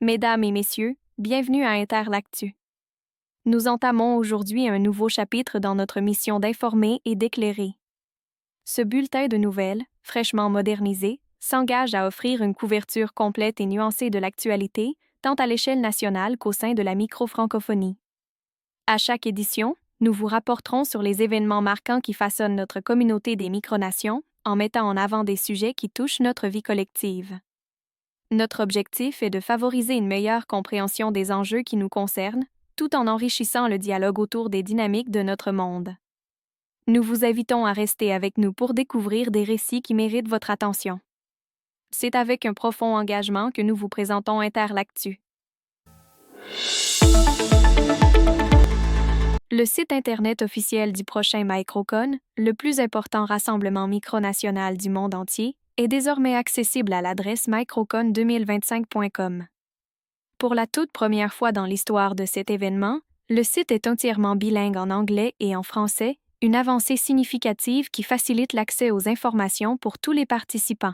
Mesdames et messieurs, bienvenue à Interlactu. Nous entamons aujourd'hui un nouveau chapitre dans notre mission d'informer et d'éclairer. Ce bulletin de nouvelles, fraîchement modernisé, s'engage à offrir une couverture complète et nuancée de l'actualité, tant à l'échelle nationale qu'au sein de la micro-francophonie. À chaque édition, nous vous rapporterons sur les événements marquants qui façonnent notre communauté des micronations, en mettant en avant des sujets qui touchent notre vie collective. Notre objectif est de favoriser une meilleure compréhension des enjeux qui nous concernent, tout en enrichissant le dialogue autour des dynamiques de notre monde. Nous vous invitons à rester avec nous pour découvrir des récits qui méritent votre attention. C'est avec un profond engagement que nous vous présentons Interlactu. Le site Internet officiel du prochain MicroCon, le plus important rassemblement micronational du monde entier, est désormais accessible à l'adresse microcon2025.com. Pour la toute première fois dans l'histoire de cet événement, le site est entièrement bilingue en anglais et en français, une avancée significative qui facilite l'accès aux informations pour tous les participants.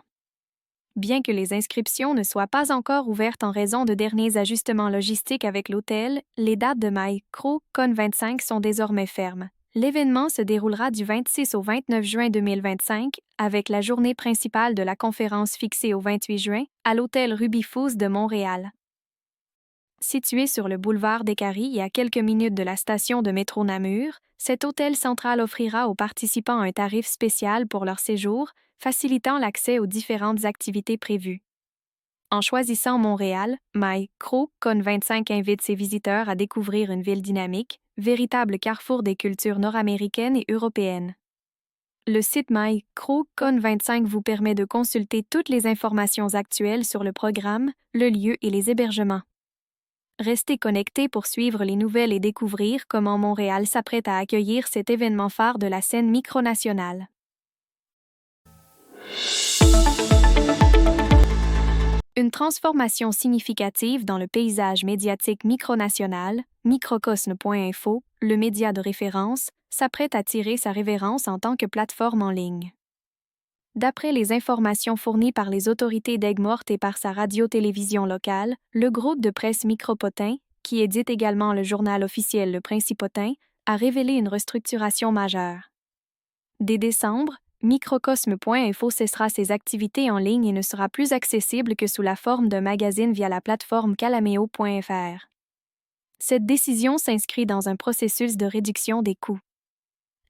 Bien que les inscriptions ne soient pas encore ouvertes en raison de derniers ajustements logistiques avec l'hôtel, les dates de MicroCon 25 sont désormais fermes. L'événement se déroulera du 26 au 29 juin 2025, avec la journée principale de la conférence fixée au 28 juin, à l'hôtel Ruby Foods de Montréal. Situé sur le boulevard des Caries et à quelques minutes de la station de métro Namur, cet hôtel central offrira aux participants un tarif spécial pour leur séjour, facilitant l'accès aux différentes activités prévues. En choisissant Montréal, MicroCon 25 invite ses visiteurs à découvrir une ville dynamique, véritable carrefour des cultures nord-américaines et européennes. Le site MicroCon 25 vous permet de consulter toutes les informations actuelles sur le programme, le lieu et les hébergements. Restez connectés pour suivre les nouvelles et découvrir comment Montréal s'apprête à accueillir cet événement phare de la scène micronationale. Une transformation significative dans le paysage médiatique micronational, microcosme.info, le média de référence, s'apprête à tirer sa révérence en tant que plateforme en ligne. D'après les informations fournies par les autorités d'Aigues-Mortes et par sa radio-télévision locale, le groupe de presse Micropotin, qui édite également le journal officiel Le Principotin, a révélé une restructuration majeure. Dès décembre, microcosme.info cessera ses activités en ligne et ne sera plus accessible que sous la forme d'un magazine via la plateforme calameo.fr. Cette décision s'inscrit dans un processus de réduction des coûts.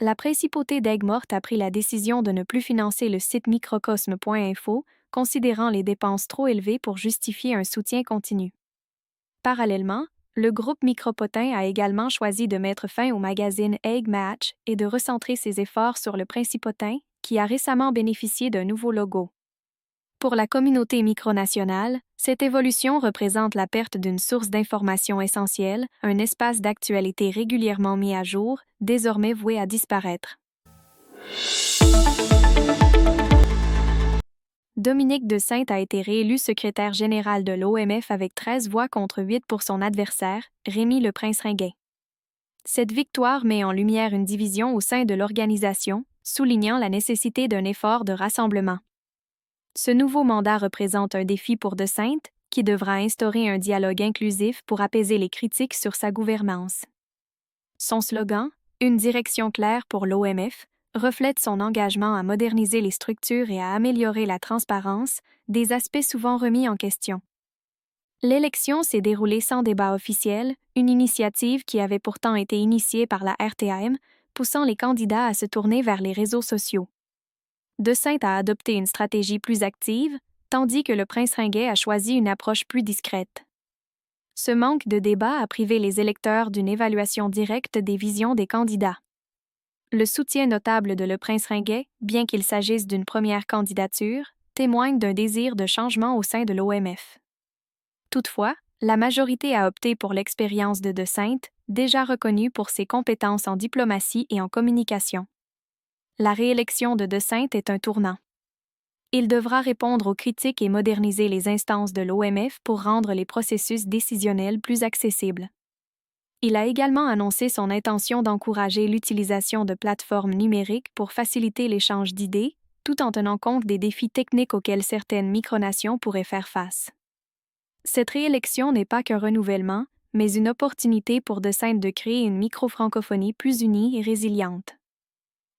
La principauté d'Aigues-Mortes a pris la décision de ne plus financer le site microcosme.info, considérant les dépenses trop élevées pour justifier un soutien continu. Parallèlement, le groupe Micropotin a également choisi de mettre fin au magazine Egg Match et de recentrer ses efforts sur le Principotin, qui a récemment bénéficié d'un nouveau logo. Pour la communauté micronationale, cette évolution représente la perte d'une source d'information essentielle, un espace d'actualité régulièrement mis à jour, désormais voué à disparaître. Dominique de Sainte a été réélu secrétaire général de l'OMF avec 13 voix contre 8 pour son adversaire, Rémi Le Prince-Ringuet. Cette victoire met en lumière une division au sein de l'organisation, soulignant la nécessité d'un effort de rassemblement. Ce nouveau mandat représente un défi pour de Sainte, qui devra instaurer un dialogue inclusif pour apaiser les critiques sur sa gouvernance. Son slogan, « Une direction claire pour l'OMF », reflète son engagement à moderniser les structures et à améliorer la transparence, des aspects souvent remis en question. L'élection s'est déroulée sans débat officiel, une initiative qui avait pourtant été initiée par la RTM, poussant les candidats à se tourner vers les réseaux sociaux. De Sainte a adopté une stratégie plus active, tandis que le Prince-Ringuet a choisi une approche plus discrète. Ce manque de débat a privé les électeurs d'une évaluation directe des visions des candidats. Le soutien notable de Le Prince-Ringuet, bien qu'il s'agisse d'une première candidature, témoigne d'un désir de changement au sein de l'OMF. Toutefois, la majorité a opté pour l'expérience de Sainte, déjà reconnue pour ses compétences en diplomatie et en communication. La réélection de Sainte est un tournant. Il devra répondre aux critiques et moderniser les instances de l'OMF pour rendre les processus décisionnels plus accessibles. Il a également annoncé son intention d'encourager l'utilisation de plateformes numériques pour faciliter l'échange d'idées, tout en tenant compte des défis techniques auxquels certaines micronations pourraient faire face. Cette réélection n'est pas qu'un renouvellement, mais une opportunité pour De Sainte de créer une micro-francophonie plus unie et résiliente.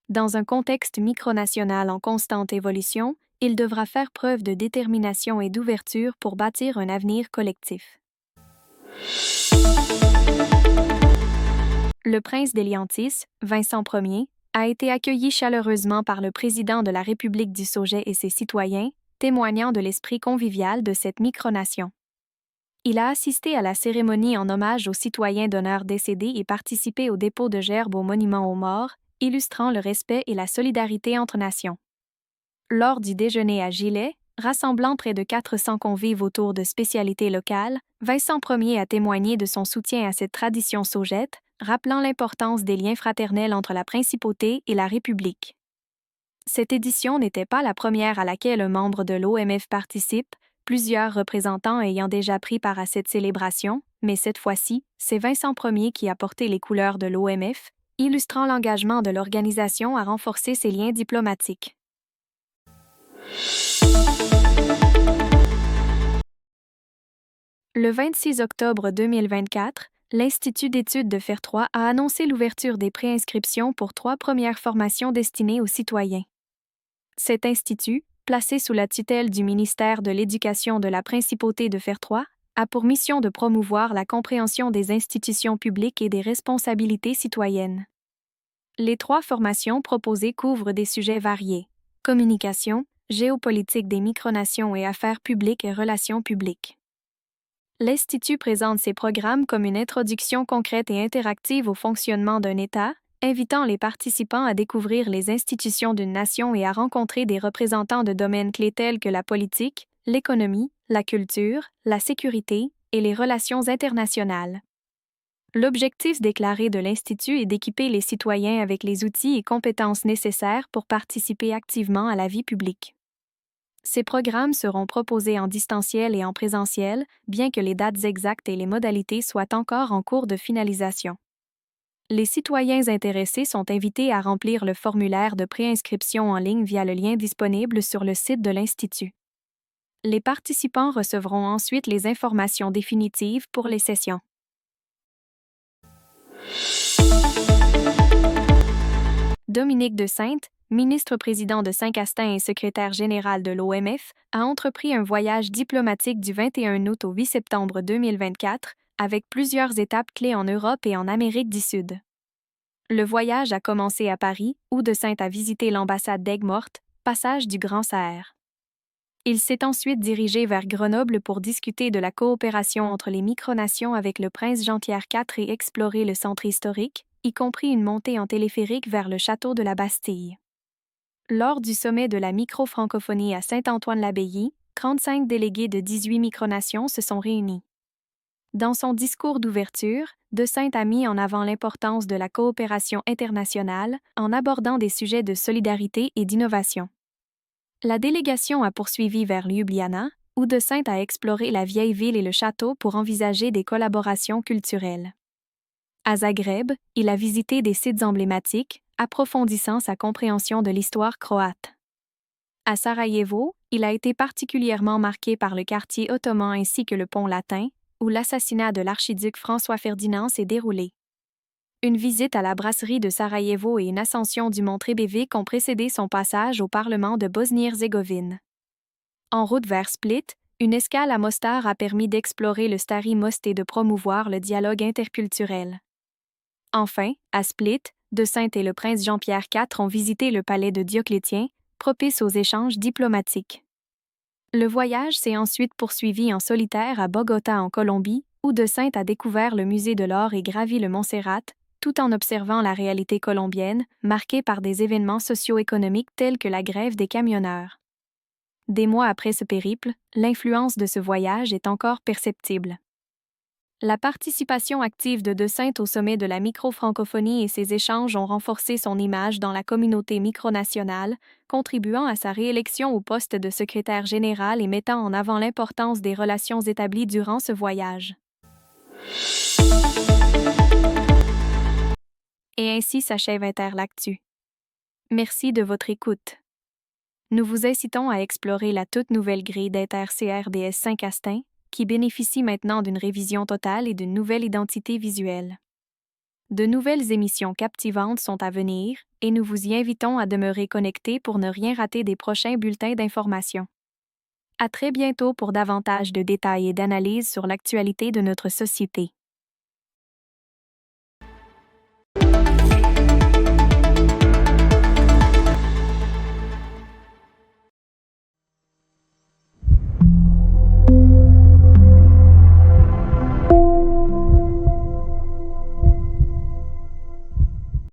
Dans un contexte micronational en constante évolution, il devra faire preuve de détermination et d'ouverture pour bâtir un avenir collectif. Le prince d'Héliantis, Vincent Ier, a été accueilli chaleureusement par le président de la République du Sauget et ses citoyens, témoignant de l'esprit convivial de cette micronation. Il a assisté à la cérémonie en hommage aux citoyens d'honneur décédés et participé au dépôt de gerbes au monument aux morts, illustrant le respect et la solidarité entre nations. Lors du déjeuner à Gilet, rassemblant près de 400 convives autour de spécialités locales, Vincent Ier a témoigné de son soutien à cette tradition saugette, rappelant l'importance des liens fraternels entre la principauté et la République. Cette édition n'était pas la première à laquelle un membre de l'OMF participe, plusieurs représentants ayant déjà pris part à cette célébration, mais cette fois-ci, c'est Vincent Ier qui a porté les couleurs de l'OMF, illustrant l'engagement de l'organisation à renforcer ses liens diplomatiques. Le 26 octobre 2024, l'Institut d'études de Fertroy a annoncé l'ouverture des préinscriptions pour 3 premières formations destinées aux citoyens. Cet institut, placé sous la tutelle du ministère de l'Éducation de la Principauté de Fertroy, a pour mission de promouvoir la compréhension des institutions publiques et des responsabilités citoyennes. Les 3 formations proposées couvrent des sujets variés: communication, géopolitique des micronations et affaires publiques et relations publiques. L'Institut présente ses programmes comme une introduction concrète et interactive au fonctionnement d'un État, invitant les participants à découvrir les institutions d'une nation et à rencontrer des représentants de domaines clés tels que la politique, l'économie, la culture, la sécurité et les relations internationales. L'objectif déclaré de l'Institut est d'équiper les citoyens avec les outils et compétences nécessaires pour participer activement à la vie publique. Ces programmes seront proposés en distanciel et en présentiel, bien que les dates exactes et les modalités soient encore en cours de finalisation. Les citoyens intéressés sont invités à remplir le formulaire de préinscription en ligne via le lien disponible sur le site de l'Institut. Les participants recevront ensuite les informations définitives pour les sessions. Dominique de Sainte, ministre-président de Saint-Castin et secrétaire général de l'OMF, a entrepris un voyage diplomatique du 21 août au 8 septembre 2024, avec plusieurs étapes clés en Europe et en Amérique du Sud. Le voyage a commencé à Paris, où de Sainte a visité l'ambassade d'Aigues-Mortes, passage du Grand Saher. Il s'est ensuite dirigé vers Grenoble pour discuter de la coopération entre les micronations avec le prince Jean-Pierre IV et explorer le centre historique, y compris une montée en téléphérique vers le château de la Bastille. Lors du sommet de la micro-francophonie à Saint-Antoine-l'Abbaye, 35 délégués de 18 micronations se sont réunis. Dans son discours d'ouverture, De Sainte a mis en avant l'importance de la coopération internationale en abordant des sujets de solidarité et d'innovation. La délégation a poursuivi vers Ljubljana, où De Sainte a exploré la vieille ville et le château pour envisager des collaborations culturelles. À Zagreb, il a visité des sites emblématiques, approfondissant sa compréhension de l'histoire croate. À Sarajevo, il a été particulièrement marqué par le quartier ottoman ainsi que le pont latin, où l'assassinat de l'archiduc François-Ferdinand s'est déroulé. Une visite à la brasserie de Sarajevo et une ascension du mont Trebević ont précédé son passage au Parlement de Bosnie-Herzégovine. En route vers Split, une escale à Mostar a permis d'explorer le Stari Most et de promouvoir le dialogue interculturel. Enfin, à Split, De Sainte et le prince Jean-Pierre IV ont visité le palais de Dioclétien, propice aux échanges diplomatiques. Le voyage s'est ensuite poursuivi en solitaire à Bogota en Colombie, où De Sainte a découvert le musée de l'or et gravi le Montserrat, tout en observant la réalité colombienne, marquée par des événements socio-économiques tels que la grève des camionneurs. Des mois après ce périple, l'influence de ce voyage est encore perceptible. La participation active de Sainte au sommet de la micro-francophonie et ses échanges ont renforcé son image dans la communauté micronationale, contribuant à sa réélection au poste de secrétaire général et mettant en avant l'importance des relations établies durant ce voyage. Et ainsi s'achève Interlactu. Merci de votre écoute. Nous vous incitons à explorer la toute nouvelle grille d'Inter-CRDS Saint-Castin, qui bénéficie maintenant d'une révision totale et d'une nouvelle identité visuelle. De nouvelles émissions captivantes sont à venir et nous vous y invitons à demeurer connectés pour ne rien rater des prochains bulletins d'information. À très bientôt pour davantage de détails et d'analyses sur l'actualité de notre société.